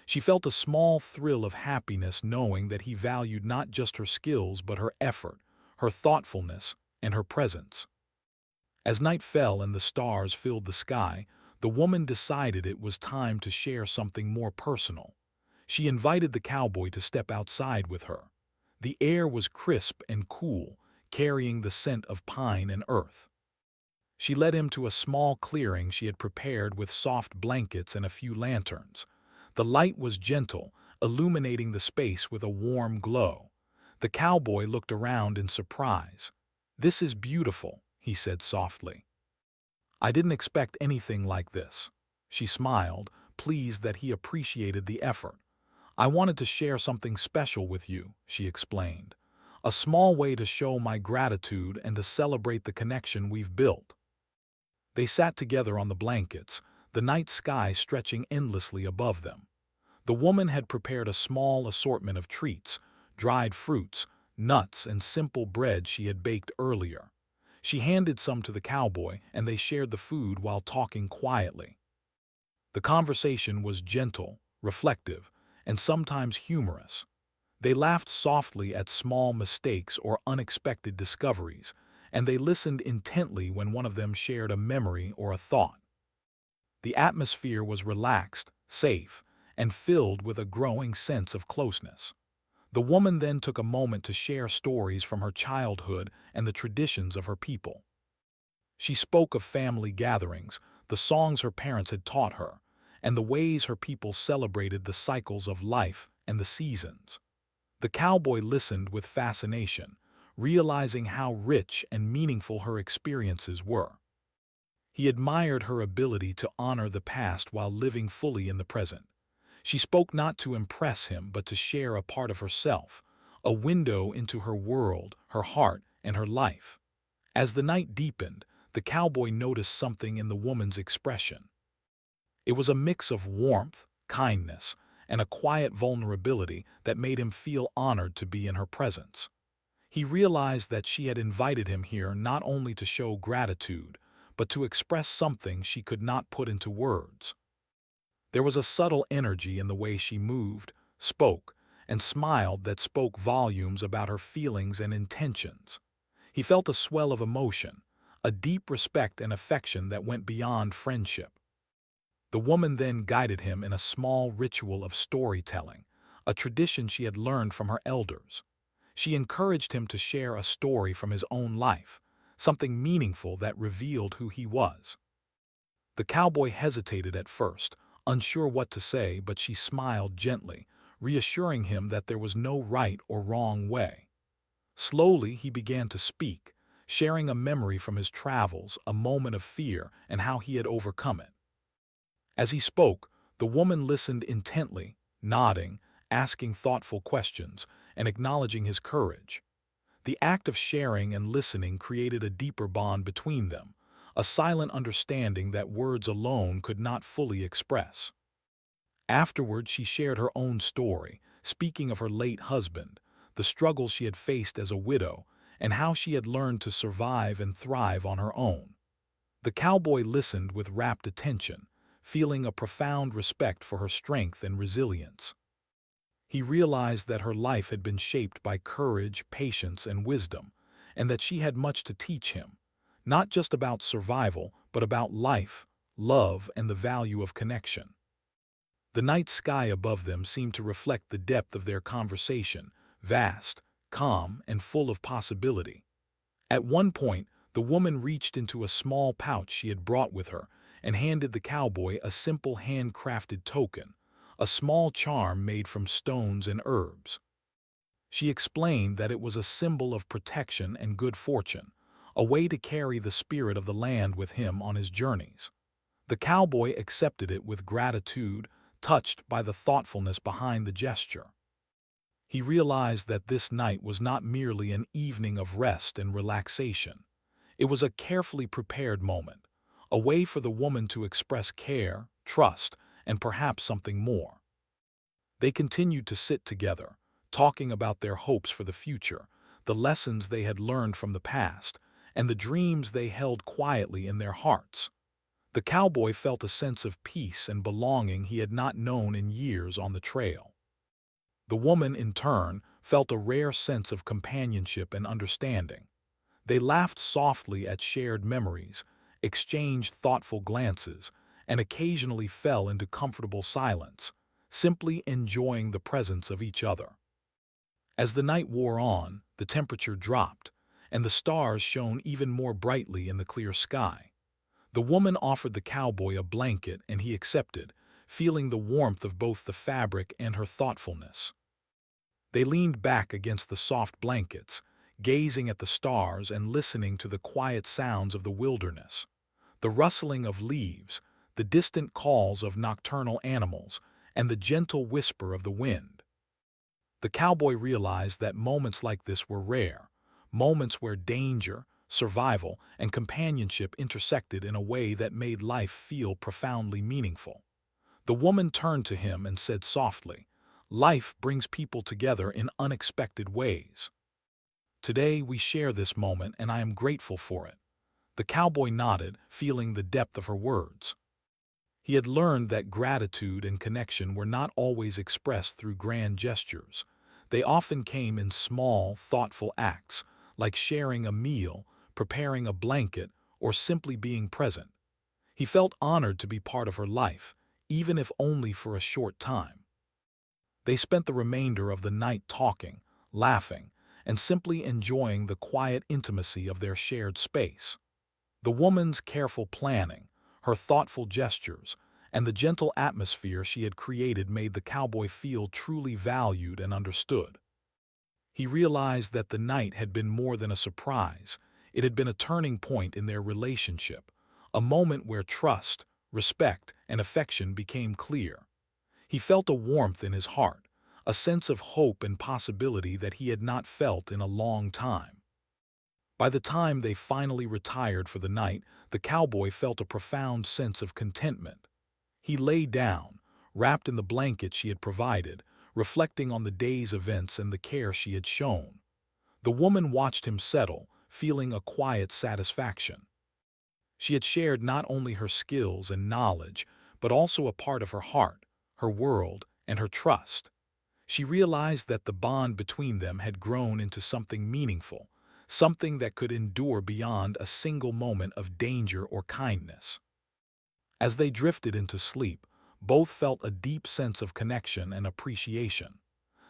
She felt a small thrill of happiness knowing that he valued not just her skills but her effort, her thoughtfulness, and her presence. As night fell and the stars filled the sky, the woman decided it was time to share something more personal. She invited the cowboy to step outside with her. The air was crisp and cool, carrying the scent of pine and earth. She led him to a small clearing she had prepared with soft blankets and a few lanterns. The light was gentle, illuminating the space with a warm glow. The cowboy looked around in surprise. "This is beautiful," he said softly. "I didn't expect anything like this." She smiled, pleased that he appreciated the effort. "I wanted to share something special with you," she explained. "A small way to show my gratitude and to celebrate the connection we've built." They sat together on the blankets, the night sky stretching endlessly above them. The woman had prepared a small assortment of treats, dried fruits, nuts, and simple bread she had baked earlier. She handed some to the cowboy, and they shared the food while talking quietly. The conversation was gentle, reflective, and sometimes humorous. They laughed softly at small mistakes or unexpected discoveries, and they listened intently when one of them shared a memory or a thought. The atmosphere was relaxed, safe, and filled with a growing sense of closeness. The woman then took a moment to share stories from her childhood and the traditions of her people. She spoke of family gatherings, the songs her parents had taught her, and the ways her people celebrated the cycles of life and the seasons. The cowboy listened with fascination, realizing how rich and meaningful her experiences were. He admired her ability to honor the past while living fully in the present. She spoke not to impress him but to share a part of herself, a window into her world, her heart, and her life. As the night deepened, the cowboy noticed something in the woman's expression. It was a mix of warmth, kindness, and a quiet vulnerability that made him feel honored to be in her presence. He realized that she had invited him here not only to show gratitude, but to express something she could not put into words. There was a subtle energy in the way she moved, spoke, and smiled that spoke volumes about her feelings and intentions. He felt a swell of emotion, a deep respect and affection that went beyond friendship. The woman then guided him in a small ritual of storytelling, a tradition she had learned from her elders. She encouraged him to share a story from his own life, something meaningful that revealed who he was. The cowboy hesitated at first, unsure what to say, but she smiled gently, reassuring him that there was no right or wrong way. Slowly, he began to speak, sharing a memory from his travels, a moment of fear, and how he had overcome it. As he spoke, the woman listened intently, nodding, asking thoughtful questions, and acknowledging his courage. The act of sharing and listening created a deeper bond between them, a silent understanding that words alone could not fully express. Afterward, she shared her own story, speaking of her late husband, the struggles she had faced as a widow, and how she had learned to survive and thrive on her own. The cowboy listened with rapt attention, feeling a profound respect for her strength and resilience. He realized that her life had been shaped by courage, patience, and wisdom, and that she had much to teach him, not just about survival, but about life, love, and the value of connection. The night sky above them seemed to reflect the depth of their conversation, vast, calm, and full of possibility. At one point, the woman reached into a small pouch she had brought with her and handed the cowboy a simple handcrafted token, a small charm made from stones and herbs. She explained that it was a symbol of protection and good fortune, a way to carry the spirit of the land with him on his journeys. The cowboy accepted it with gratitude, touched by the thoughtfulness behind the gesture. He realized that this night was not merely an evening of rest and relaxation. It was a carefully prepared moment, a way for the woman to express care, trust, and perhaps something more. They continued to sit together, talking about their hopes for the future, the lessons they had learned from the past, and the dreams they held quietly in their hearts. The cowboy felt a sense of peace and belonging he had not known in years on the trail. The woman, in turn, felt a rare sense of companionship and understanding. They laughed softly at shared memories, exchanged thoughtful glances, and occasionally fell into comfortable silence, simply enjoying the presence of each other. As the night wore on, the temperature dropped, and the stars shone even more brightly in the clear sky. The woman offered the cowboy a blanket, and he accepted, feeling the warmth of both the fabric and her thoughtfulness. They leaned back against the soft blankets, gazing at the stars and listening to the quiet sounds of the wilderness, the rustling of leaves, the distant calls of nocturnal animals, and the gentle whisper of the wind. The cowboy realized that moments like this were rare, moments where danger, survival, and companionship intersected in a way that made life feel profoundly meaningful. The woman turned to him and said softly, "Life brings people together in unexpected ways. Today we share this moment and I am grateful for it." The cowboy nodded, feeling the depth of her words. He had learned that gratitude and connection were not always expressed through grand gestures. They often came in small, thoughtful acts, like sharing a meal, preparing a blanket, or simply being present. He felt honored to be part of her life, even if only for a short time. They spent the remainder of the night talking, laughing, and simply enjoying the quiet intimacy of their shared space. The woman's careful planning, her thoughtful gestures, and the gentle atmosphere she had created made the cowboy feel truly valued and understood. He realized that the night had been more than a surprise. It had been a turning point in their relationship, a moment where trust, respect, and affection became clear. He felt a warmth in his heart, a sense of hope and possibility that he had not felt in a long time. By the time they finally retired for the night, the cowboy felt a profound sense of contentment. He lay down, wrapped in the blanket she had provided, reflecting on the day's events and the care she had shown. The woman watched him settle, feeling a quiet satisfaction. She had shared not only her skills and knowledge, but also a part of her heart, her world, and her trust. She realized that the bond between them had grown into something meaningful, something that could endure beyond a single moment of danger or kindness. As they drifted into sleep, both felt a deep sense of connection and appreciation.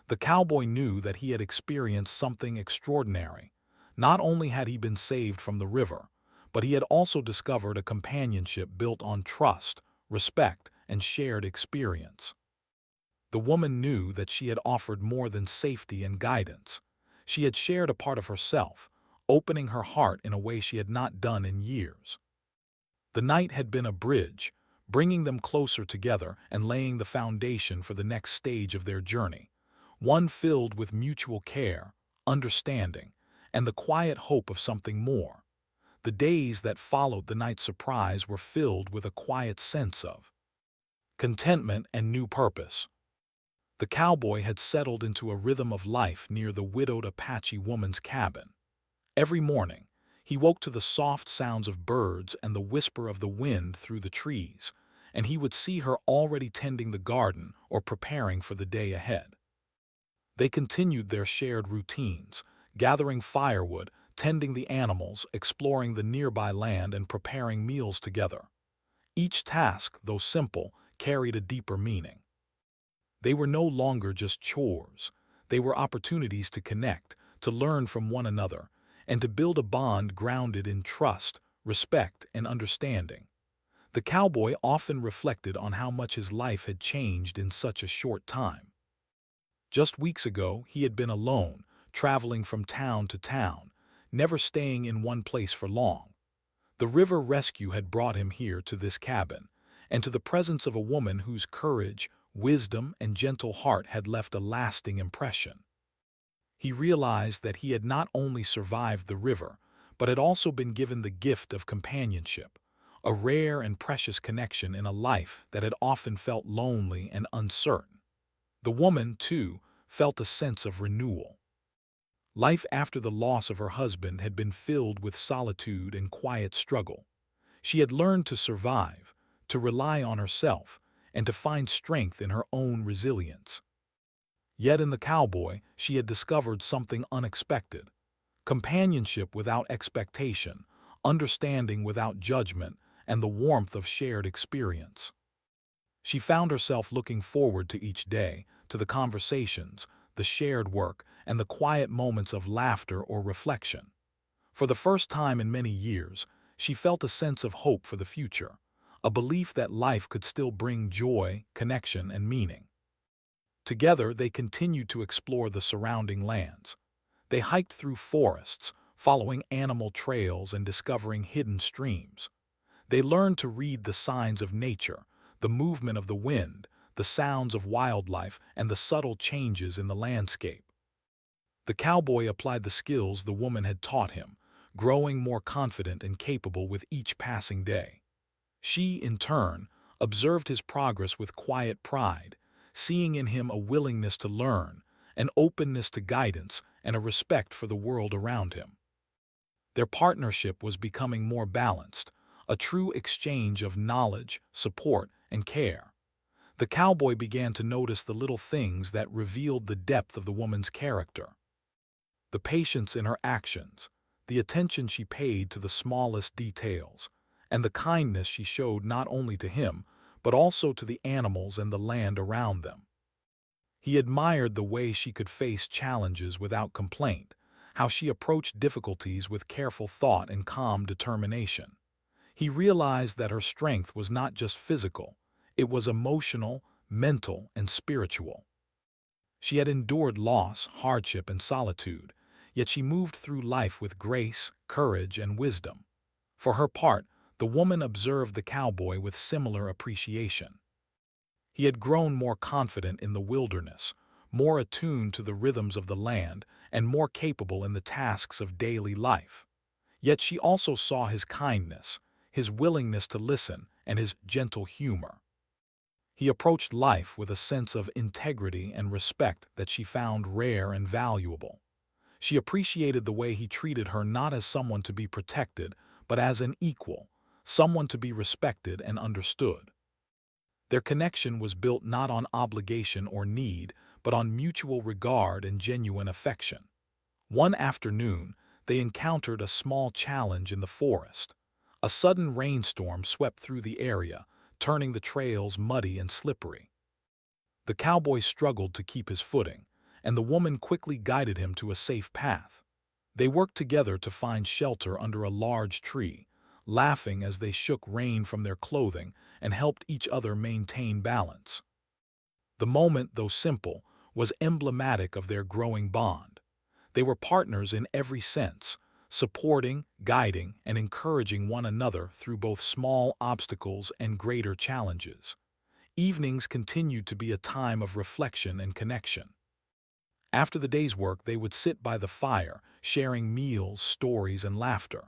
The cowboy knew that he had experienced something extraordinary. Not only had he been saved from the river, but he had also discovered a companionship built on trust, respect, and shared experience. The woman knew that she had offered more than safety and guidance. She had shared a part of herself, opening her heart in a way she had not done in years. The night had been a bridge, bringing them closer together and laying the foundation for the next stage of their journey, one filled with mutual care, understanding, and the quiet hope of something more. The days that followed the night's surprise were filled with a quiet sense of contentment and new purpose. The cowboy had settled into a rhythm of life near the widowed Apache woman's cabin. Every morning, he woke to the soft sounds of birds and the whisper of the wind through the trees, and he would see her already tending the garden or preparing for the day ahead. They continued their shared routines, gathering firewood, tending the animals, exploring the nearby land, and preparing meals together. Each task, though simple, carried a deeper meaning. They were no longer just chores. They were opportunities to connect, to learn from one another, and to build a bond grounded in trust, respect, and understanding. The cowboy often reflected on how much his life had changed in such a short time. Just weeks ago, he had been alone, traveling from town to town, never staying in one place for long. The river rescue had brought him here to this cabin, and to the presence of a woman whose courage, wisdom, and gentle heart had left a lasting impression. He realized that he had not only survived the river, but had also been given the gift of companionship, a rare and precious connection in a life that had often felt lonely and uncertain. The woman, too, felt a sense of renewal. Life after the loss of her husband had been filled with solitude and quiet struggle. She had learned to survive, to rely on herself, and to find strength in her own resilience. Yet in the cowboy, she had discovered something unexpected: companionship without expectation, understanding without judgment, and the warmth of shared experience. She found herself looking forward to each day, to the conversations, the shared work, and the quiet moments of laughter or reflection. For the first time in many years, she felt a sense of hope for the future, a belief that life could still bring joy, connection, and meaning. Together, they continued to explore the surrounding lands. They hiked through forests, following animal trails and discovering hidden streams. They learned to read the signs of nature, the movement of the wind, the sounds of wildlife, and the subtle changes in the landscape. The cowboy applied the skills the woman had taught him, growing more confident and capable with each passing day. She, in turn, observed his progress with quiet pride, seeing in him a willingness to learn, an openness to guidance, and a respect for the world around him. Their partnership was becoming more balanced, a true exchange of knowledge, support, and care. The cowboy began to notice the little things that revealed the depth of the woman's character. The patience in her actions, the attention she paid to the smallest details, and the kindness she showed not only to him, but also to the animals and the land around them. He admired the way she could face challenges without complaint, how she approached difficulties with careful thought and calm determination. He realized that her strength was not just physical, it was emotional, mental, and spiritual. She had endured loss, hardship, and solitude, yet she moved through life with grace, courage, and wisdom. For her part, the woman observed the cowboy with similar appreciation. He had grown more confident in the wilderness, more attuned to the rhythms of the land, and more capable in the tasks of daily life. Yet she also saw his kindness, his willingness to listen, and his gentle humor. He approached life with a sense of integrity and respect that she found rare and valuable. She appreciated the way he treated her not as someone to be protected, but as an equal, someone to be respected and understood. Their connection was built not on obligation or need, but on mutual regard and genuine affection. One afternoon, they encountered a small challenge in the forest. A sudden rainstorm swept through the area, turning the trails muddy and slippery. The cowboy struggled to keep his footing, and the woman quickly guided him to a safe path. They worked together to find shelter under a large tree, laughing as they shook rain from their clothing and helped each other maintain balance. The moment, though simple, was emblematic of their growing bond. They were partners in every sense, supporting, guiding, and encouraging one another through both small obstacles and greater challenges. Evenings continued to be a time of reflection and connection. After the day's work, they would sit by the fire, sharing meals, stories, and laughter.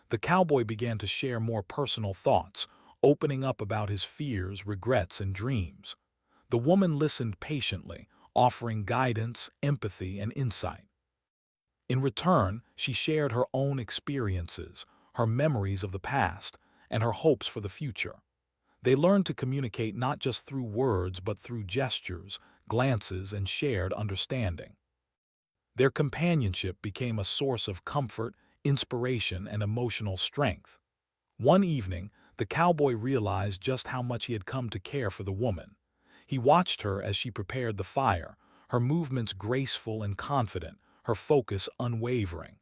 The cowboy began to share more personal thoughts, opening up about his fears, regrets, and dreams. The woman listened patiently, offering guidance, empathy, and insight. In return, she shared her own experiences, her memories of the past, and her hopes for the future. They learned to communicate not just through words but through gestures, glances, and shared understanding. Their companionship became a source of comfort, inspiration, and emotional strength. One evening, the cowboy realized just how much he had come to care for the woman. He watched her as she prepared the fire, her movements graceful and confident, her focus unwavering.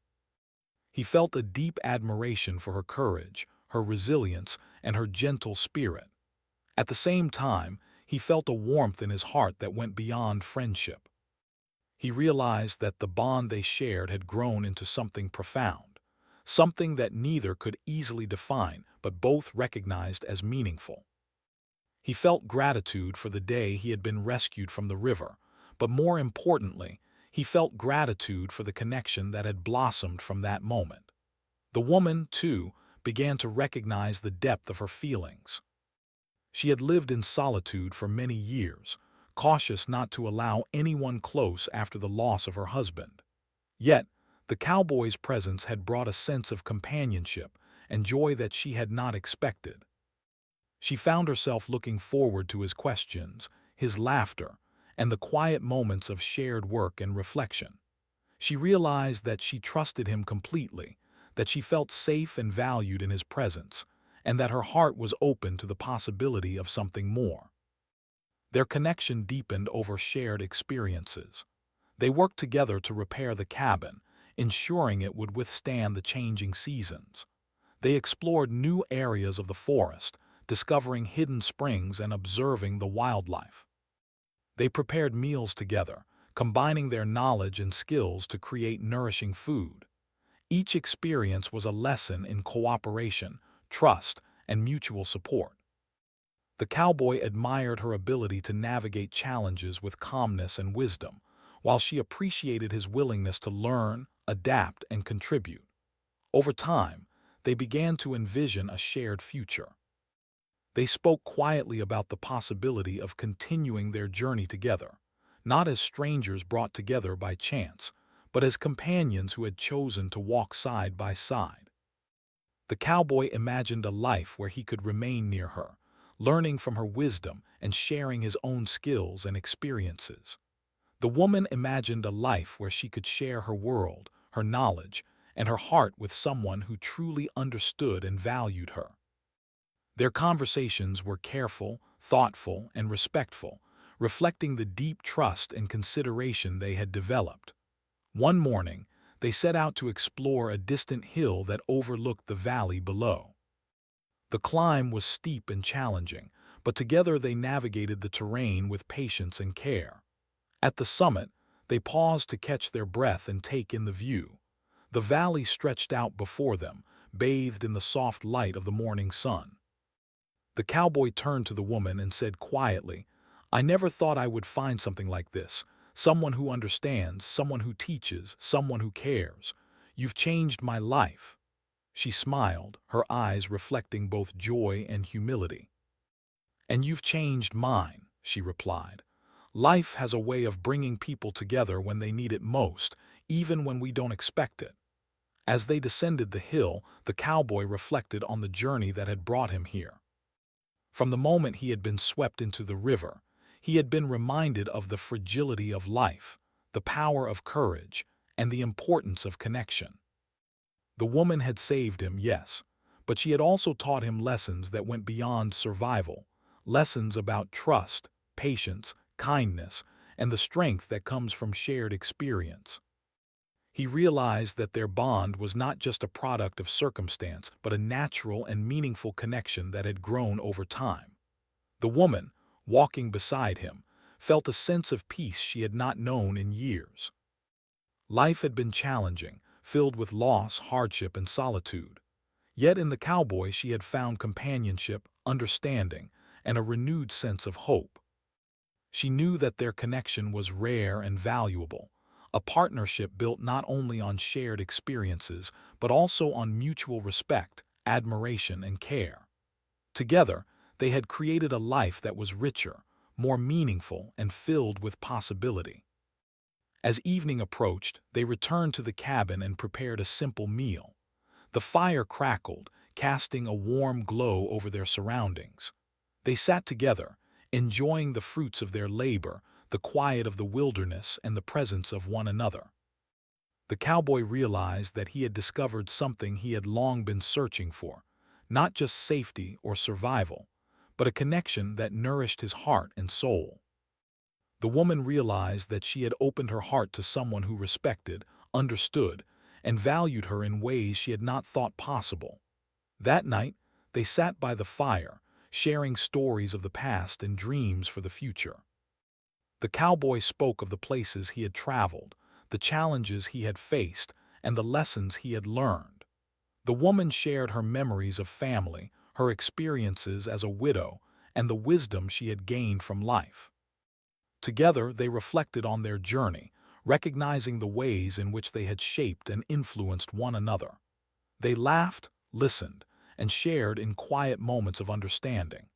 He felt a deep admiration for her courage, her resilience, and her gentle spirit. At the same time, he felt a warmth in his heart that went beyond friendship. He realized that the bond they shared had grown into something profound, something that neither could easily define but both recognized as meaningful. He felt gratitude for the day he had been rescued from the river, but more importantly, he felt gratitude for the connection that had blossomed from that moment. The woman, too, began to recognize the depth of her feelings. She had lived in solitude for many years, cautious not to allow anyone close after the loss of her husband. Yet, the cowboy's presence had brought a sense of companionship and joy that she had not expected. She found herself looking forward to his questions, his laughter, and the quiet moments of shared work and reflection. She realized that she trusted him completely, that she felt safe and valued in his presence, and that her heart was open to the possibility of something more. Their connection deepened over shared experiences. They worked together to repair the cabin, ensuring it would withstand the changing seasons. They explored new areas of the forest, discovering hidden springs and observing the wildlife. They prepared meals together, combining their knowledge and skills to create nourishing food. Each experience was a lesson in cooperation, trust, and mutual support. The cowboy admired her ability to navigate challenges with calmness and wisdom, while she appreciated his willingness to learn, adapt, and contribute. Over time, they began to envision a shared future. They spoke quietly about the possibility of continuing their journey together, not as strangers brought together by chance, but as companions who had chosen to walk side by side. The cowboy imagined a life where he could remain near her, learning from her wisdom and sharing his own skills and experiences. The woman imagined a life where she could share her world, her knowledge, and her heart with someone who truly understood and valued her. Their conversations were careful, thoughtful, and respectful, reflecting the deep trust and consideration they had developed. One morning, they set out to explore a distant hill that overlooked the valley below. The climb was steep and challenging, but together they navigated the terrain with patience and care. At the summit, they paused to catch their breath and take in the view. The valley stretched out before them, bathed in the soft light of the morning sun. The cowboy turned to the woman and said quietly, "I never thought I would find something like this. Someone who understands, someone who teaches, someone who cares. You've changed my life." She smiled, her eyes reflecting both joy and humility. "And you've changed mine," she replied. "Life has a way of bringing people together when they need it most, even when we don't expect it." As they descended the hill, the cowboy reflected on the journey that had brought him here. From the moment he had been swept into the river, he had been reminded of the fragility of life, the power of courage, and the importance of connection. The woman had saved him, yes, but she had also taught him lessons that went beyond survival, lessons about trust, patience, kindness, and the strength that comes from shared experience. He realized that their bond was not just a product of circumstance, but a natural and meaningful connection that had grown over time. The woman, walking beside him, felt a sense of peace she had not known in years. Life had been challenging, filled with loss, hardship, and solitude. Yet in the cowboy she had found companionship, understanding, and a renewed sense of hope. She knew that their connection was rare and valuable, a partnership built not only on shared experiences, but also on mutual respect, admiration, and care. Together, they had created a life that was richer, more meaningful, and filled with possibility. As evening approached, they returned to the cabin and prepared a simple meal. The fire crackled, casting a warm glow over their surroundings. They sat together, enjoying the fruits of their labor, the quiet of the wilderness, and the presence of one another. The cowboy realized that he had discovered something he had long been searching for, not just safety or survival, but a connection that nourished his heart and soul. The woman realized that she had opened her heart to someone who respected, understood, and valued her in ways she had not thought possible. That night, they sat by the fire, sharing stories of the past and dreams for the future. The cowboy spoke of the places he had traveled, the challenges he had faced, and the lessons he had learned. The woman shared her memories of family, her experiences as a widow, and the wisdom she had gained from life. Together, they reflected on their journey, recognizing the ways in which they had shaped and influenced one another. They laughed, listened, and shared in quiet moments of understanding.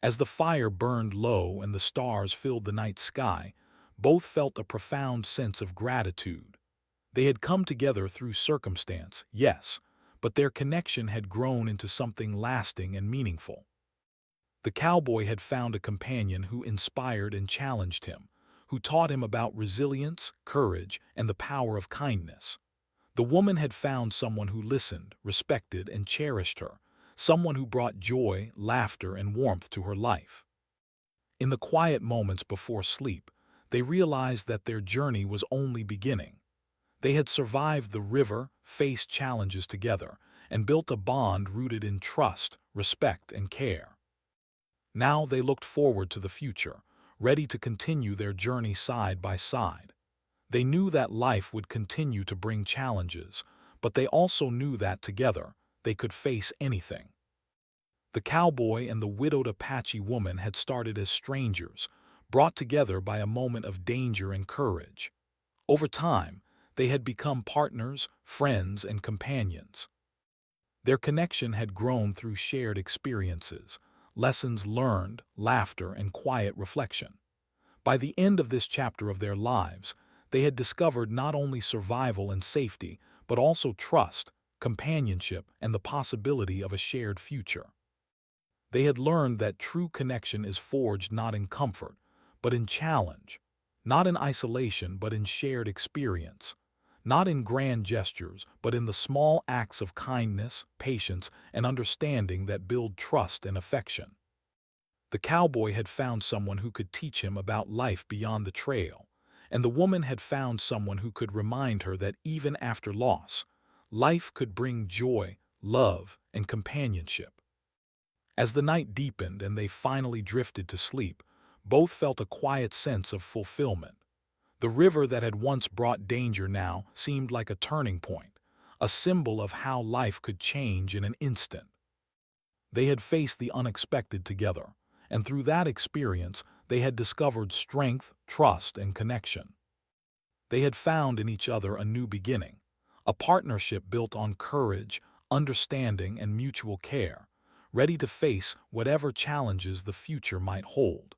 As the fire burned low and the stars filled the night sky, both felt a profound sense of gratitude. They had come together through circumstance, yes, but their connection had grown into something lasting and meaningful. The cowboy had found a companion who inspired and challenged him, who taught him about resilience, courage, and the power of kindness. The woman had found someone who listened, respected, and cherished her, someone who brought joy, laughter, and warmth to her life. In the quiet moments before sleep, they realized that their journey was only beginning. They had survived the river, faced challenges together, and built a bond rooted in trust, respect, and care. Now they looked forward to the future, ready to continue their journey side by side. They knew that life would continue to bring challenges, but they also knew that together, they could face anything. The cowboy and the widowed Apache woman had started as strangers, brought together by a moment of danger and courage. Over time, they had become partners, friends, and companions. Their connection had grown through shared experiences, lessons learned, laughter, and quiet reflection. By the end of this chapter of their lives, they had discovered not only survival and safety, but also trust, companionship, and the possibility of a shared future. They had learned that true connection is forged not in comfort, but in challenge, not in isolation, but in shared experience, not in grand gestures, but in the small acts of kindness, patience, and understanding that build trust and affection. The cowboy had found someone who could teach him about life beyond the trail, and the woman had found someone who could remind her that even after loss, life could bring joy, love, and companionship. As the night deepened and they finally drifted to sleep, both felt a quiet sense of fulfillment. The river that had once brought danger now seemed like a turning point, a symbol of how life could change in an instant. They had faced the unexpected together, and through that experience, they had discovered strength, trust, and connection. They had found in each other a new beginning, a partnership built on courage, understanding, and mutual care, ready to face whatever challenges the future might hold.